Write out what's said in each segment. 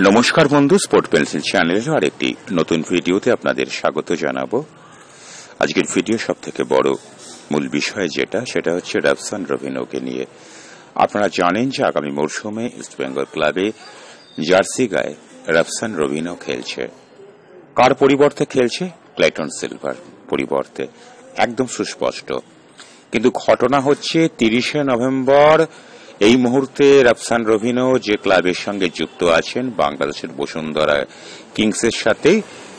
নমস্কার বন্ধু, sport pencil চ্যানেলের আরেকটি নতুন ভিডিওতে আপনাদের স্বাগত জানাবো। আজকের ভিডিও সব থেকে বড় মূল বিষয় সেটা হচ্ছে রাভসান রবিনোকে নিয়ে। আপনারা জানেন যে আগামী মরশুমে ইস্টবেঙ্গল ক্লাবে জার্সি গায়ে রাভসান রবিনো খেলছে। কার পরিবর্তে খেলছে? ক্লেটন সিলভার পরিবর্তে, একদম সুস্পষ্ট। কিন্তু ঘটনা হচ্ছে 30শে নভেম্বর এই মুহূর্তে রাভসান রবিনো যে ক্লাবের সঙ্গে যুক্ত আছেন বাংলাদেশের বসুন্ধরা কিংসের সাথে,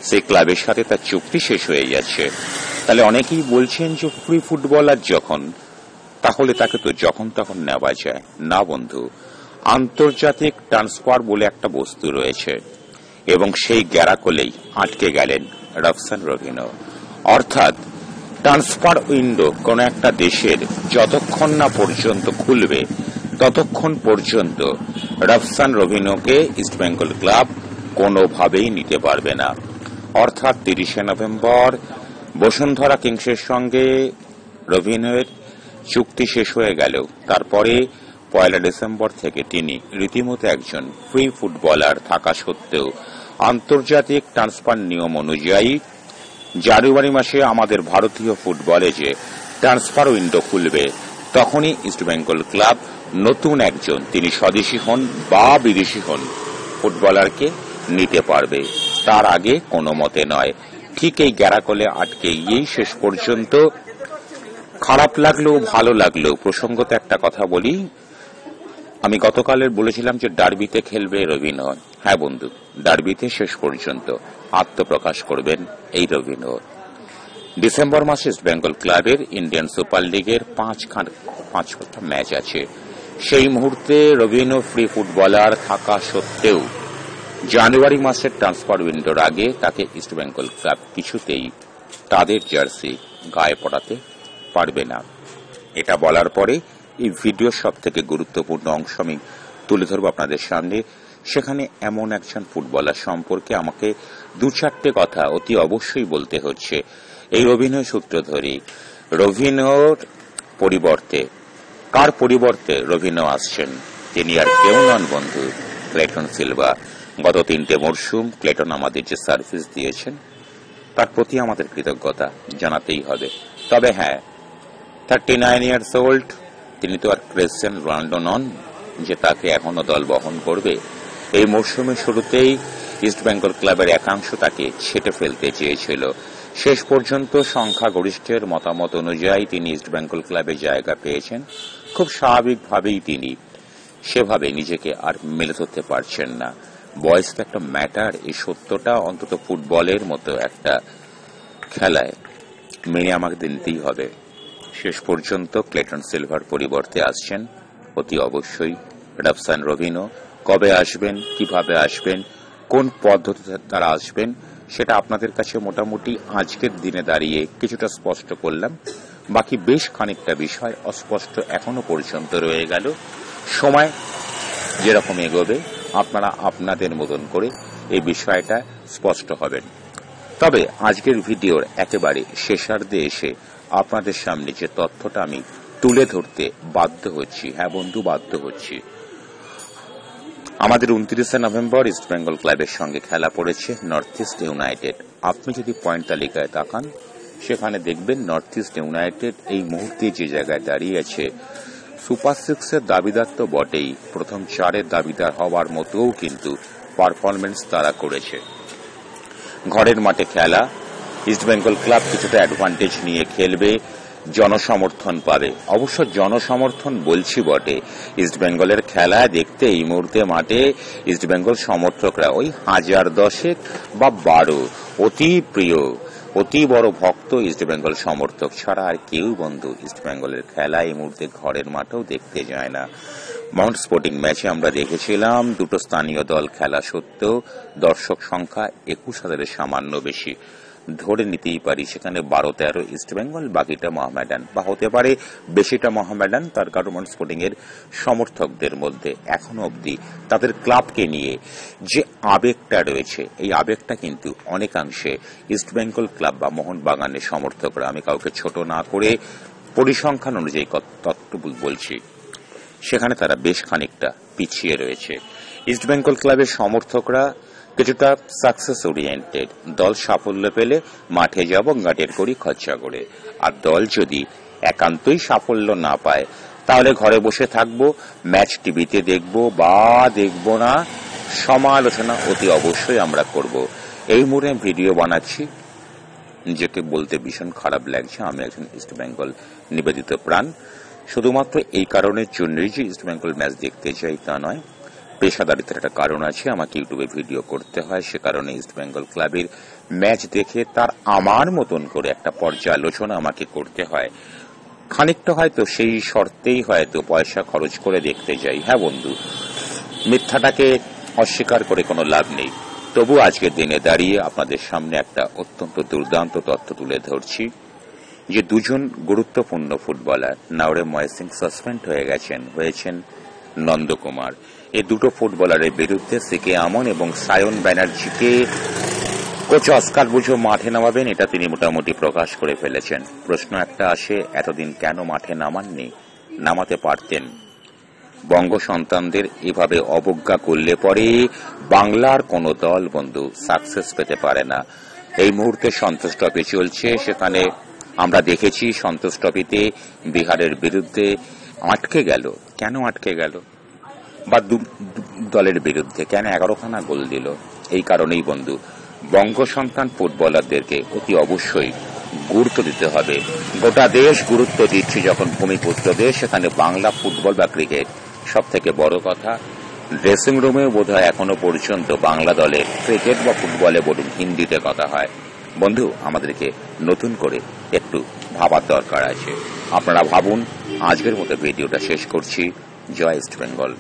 সেই ক্লাবের সাথে তার চুক্তি শেষ হয়ে যাচ্ছে। তাহলে অনেকেই বলছেন যে ফ্রি ফুটবলার যখন, তাহলে তাকে তো যখন তখন নেওয়া যায় না। বন্ধু, আন্তর্জাতিক ট্রান্সফার বলে একটা বস্তু রয়েছে এবং সেই গ্যারাকলেই আটকে গেলেন রাভসান রবিনো। অর্থাৎ ট্রান্সফার উইন্ডো কোন একটা দেশের যতক্ষণ না পর্যন্ত খুলবে ততক্ষণ পর্যন্ত রাভসান রবিনোকে ইস্টবেঙ্গল ক্লাব কোনোভাবেই নিতে পারবে না। অর্থাৎ 30শে নভেম্বর বসুন্ধরা কিংসের সঙ্গে রবিনোর চুক্তি শেষ হয়ে গেলেও তারপরে 1 ডিসেম্বর থেকে তিনি রীতিমতো একজন ফ্রি ফুটবলার থাকা সত্ত্বেও আন্তর্জাতিক ট্রান্সফার নিয়ম অনুযায়ী জানুয়ারি মাসে আমাদের ভারতীয় ফুটবলে যে ট্রান্সফার উইন্ডো খুলবে তখনই ইস্টবেঙ্গল ক্লাব নতুন একজন, তিনি স্বদেশী হন বা বিদেশি হন, ফুটবলারকে নিতে পারবে। তার আগে কোনো মতে নয়। ঠিক এই গ্যারাকলে আটকে গিয়েই শেষ পর্যন্ত খারাপ লাগলেও ভালো লাগলেও, প্রসঙ্গত একটা কথা বলি, আমি গতকালের বলেছিলাম যে ডার্বিতে খেলবে রবিনো। হ্যাঁ বন্ধু, ডার্বিতে শেষ পর্যন্ত আত্মপ্রকাশ করবেন এই রবিনো। ডিসেম্বর মাসে ইস্টবেঙ্গল ক্লাবের ইন্ডিয়ান সুপার লিগের 5টা ম্যাচ আছে। সেই মুহূর্তে রবিনো ফ্রি ফুটবলার থাকা সত্ত্বেও জানুয়ারি মাসের ট্রান্সফার উইন্ডোর আগে তাকে ইস্টবেঙ্গল ক্লাব কিছুতেই তাদের জার্সি গায়ে পড়াতে পারবে না। এটা বলার পরে এই ভিডিওর সব থেকে গুরুত্বপূর্ণ অংশ আমি তুলে ধরব আপনাদের সামনে। সেখানে এমন একজন ফুটবলার সম্পর্কে আমাকে 2-4টে কথা অতি অবশ্যই বলতে হচ্ছে। এই রবিনো সূত্র ধরি, রবিনোর পরিবর্তে, কার পরিবর্তে রবিনো আসছেন? তিনি আর কেউ নন বন্ধু, ক্লেটন সিলভা। গত 3টে মরশুম ক্লেটন আমাদের যে সার্ভিস দিয়েছেন তার প্রতি আমাদের কৃতজ্ঞতা জানাতেই হবে। তবে হ্যাঁ, 39 ইয়ার্স ওল্ড, তিনি তো আর ক্রিস্টিয়ানো রোনাল্ডো নন যে তাকে এখনো দল বহন করবে। এই মরশুমের শুরুতেই ইস্টবেঙ্গল ক্লাবের একাংশ তাকে ছেটে ফেলতে চেয়েছিল। শেষ পর্যন্ত সংখ্যাগরিষ্ঠের মতামত অনুযায়ী তিনি ইস্টবেঙ্গল ক্লাবে জায়গা পেয়েছেন। খুব স্বাভাবিকভাবেই তিনি সেভাবে নিজেকে আর মেলে ধরতে পারছেন না। বয়স তো একটা ম্যাটার, এই সত্যটা অন্তত ফুটবলের মতো একটা খেলায় মেনে আমাকে দিতেই হবে। শেষ পর্যন্ত ক্লেটন সিলভার পরিবর্তে আসছেন অতি অবশ্যই রাভসান রবিনো। কবে আসবেন, কিভাবে আসবেন, কোন পদ্ধতিতে তারা আসবেন, সেটা আপনাদের কাছে মোটামুটি আজকের দিনে দাঁড়িয়ে কিছুটা স্পষ্ট করলাম। বাকি বেশ খানিকটা বিষয় অস্পষ্ট এখনো পর্যন্ত রয়ে গেল। সময় যেরকম এগোবে আপনারা আপনাদের মতন করে এই বিষয়টা স্পষ্ট হবেন। তবে আজকের ভিডিওর একেবারে শেষার্ধে এসে আপনাদের সামনে যে তথ্যটা আমি তুলে ধরতে বাধ্য হচ্ছি, হ্যাঁ বন্ধু, বাধ্য হচ্ছি। আমাদের 29শে নভেম্বর ইস্টবেঙ্গল ক্লাবের সঙ্গে খেলা পড়েছে নর্থ ইস্ট ইউনাইটেড। আপনি যদি পয়েন্ট তালিকায় তাকান সেখানে দেখবেন নর্থ ইস্ট ইউনাইটেড এই মুহূর্তে যে জায়গায় দাঁড়িয়ে আছে, সুপার 6-এর দাবিদার তো বটেই, প্রথম 4-এর দাবিদার হওয়ার মতোও কিন্তু পারফরমেন্স তারা করেছে। ঘরের মাঠে খেলা, ইস্টবেঙ্গল ক্লাব কিছুটা অ্যাডভান্টেজ নিয়ে খেলবে, জনসমর্থন পাবে। অবশ্য জনসমর্থন বলছি বটে, ইস্টবেঙ্গলের খেলা দেখতে এই মুহূর্তে মাঠে ইস্টবেঙ্গল সমর্থকরা ওই 1010 বা 12 অতি প্রিয়, অতি বড় ভক্ত ইস্টবেঙ্গল সমর্থক ছাড়া আর কেউ বন্ধু ইস্টবেঙ্গলের খেলা এই মুহূর্তে ঘরের মাঠেও দেখতে যায় না। মাউন্ট স্পোর্টিং ম্যাচে আমরা দেখেছিলাম দুটো স্থানীয় দল খেলা সত্ত্বেও দর্শক সংখ্যা 21,000-এর সামান্য বেশি। ধরে নিতেই পারি সেখানে 12-13 ইস্টবেঙ্গল, বাকিটা মোহামেডান, বা হতে পারে বেশিটা মোহামেডান। তার কারণ মাউন্ট স্পোর্টিং এর সমর্থকদের মধ্যে এখনো অব্দি তাদের ক্লাবকে নিয়ে যে আবেগটা রয়েছে, এই আবেগটা কিন্তু অনেকাংশে ইস্টবেঙ্গল ক্লাব বা মোহনবাগানের সমর্থকরা, আমি কাউকে ছোট না করে পরিসংখ্যান অনুযায়ী তথ্য বলছি, সেখানে তারা বেশ খানিকটা পিছিয়ে রয়েছে। ইস্টবেঙ্গল ক্লাবের সমর্থকরা কিছুটা সাকসেস ওরিয়েন্টেড। দল সাফল্য পেলে মাঠে যাব গাঁটের করি খরচা করে, আর দল যদি একান্তই সাফল্য না পায় তাহলে ঘরে বসে থাকবো, ম্যাচ টিভিতে দেখবো বা দেখবো না, সমালোচনা অতি অবশ্যই আমরা করব। এই মুহূর্তে ভিডিও বানাচ্ছি, নিজেকে বলতে ভীষণ খারাপ লাগছে আমি একজন ইস্টবেঙ্গল নিবেদিত প্রাণ। শুধুমাত্র এই কারণের জন্যই যে ইস্টবেঙ্গল ম্যাচ দেখতে চাই তা নয়, পেশাদারিত্বের একটা কারণ আছে, আমাকে ইউটিউবে ভিডিও করতে হয়, সে কারণে ইস্টবেঙ্গল ক্লাবের ম্যাচ দেখে তার আমার মতন করে একটা পর্যালোচনা আমাকে করতে হয়। খানিকটা হয়তো সেই শর্তেই হয়তো পয়সা খরচ করে দেখতে যাই। হ্যাঁ বন্ধু, মিথ্যাটাকে অস্বীকার করে কোনো লাভ নেই। তবু আজকের দিনে দাঁড়িয়ে আপনাদের সামনে একটা অত্যন্ত দুর্দান্ত তথ্য তুলে ধরছি যে দুজন গুরুত্বপূর্ণ ফুটবলার নাওরে ময়সিং সাসপেন্ড হয়েছেন নন্দকুমার। এই দুটো ফুটবলারের বিরুদ্ধে সিকে আমন এবং সায়ন ব্যানার্জিকে কোচ অস্কার বুঝো মাঠে নামাবেন, এটা তিনি মোটামুটি প্রকাশ করে ফেলেছেন। প্রশ্ন একটা আসে, এতদিন কেন মাঠে নামাননি? নামাতে পারতেন। বঙ্গ সন্তানদের এভাবে অবজ্ঞা করলে পরে বাংলার কোন দল বন্ধু সাকসেস পেতে পারে না। এই মুহূর্তে সন্তোষ ট্রফি চলছে, সেখানে আমরা দেখেছি সন্তোষ ট্রফিতে বিহারের বিরুদ্ধে আটকে গেল। কেন আটকে গেল? বা দলের বিরুদ্ধে কেন 11খানা গোল দিল? এই কারণেই বন্ধু বঙ্গ সন্তান ফুটবলারদেরকে অতি অবশ্যই গুরুত্ব দিতে হবে। গোটা দেশ গুরুত্ব দিচ্ছে যখন ভূমিপুত্র দেশ, সেখানে বাংলা ফুটবল বা ক্রিকেট সব থেকে বড় কথা। ড্রেসিং রুমেও বোধহয় এখনো পর্যন্ত বাংলা দলে ক্রিকেট বা ফুটবলে বলুন হিন্দিতে কথা হয়। বন্ধু, আমাদেরকে নতুন করে একটু ভাবার দরকার আছে। আপনারা ভাবুন। আজকের মতো ভিডিওটা শেষ করছি। জয় ইস্ট বেঙ্গল।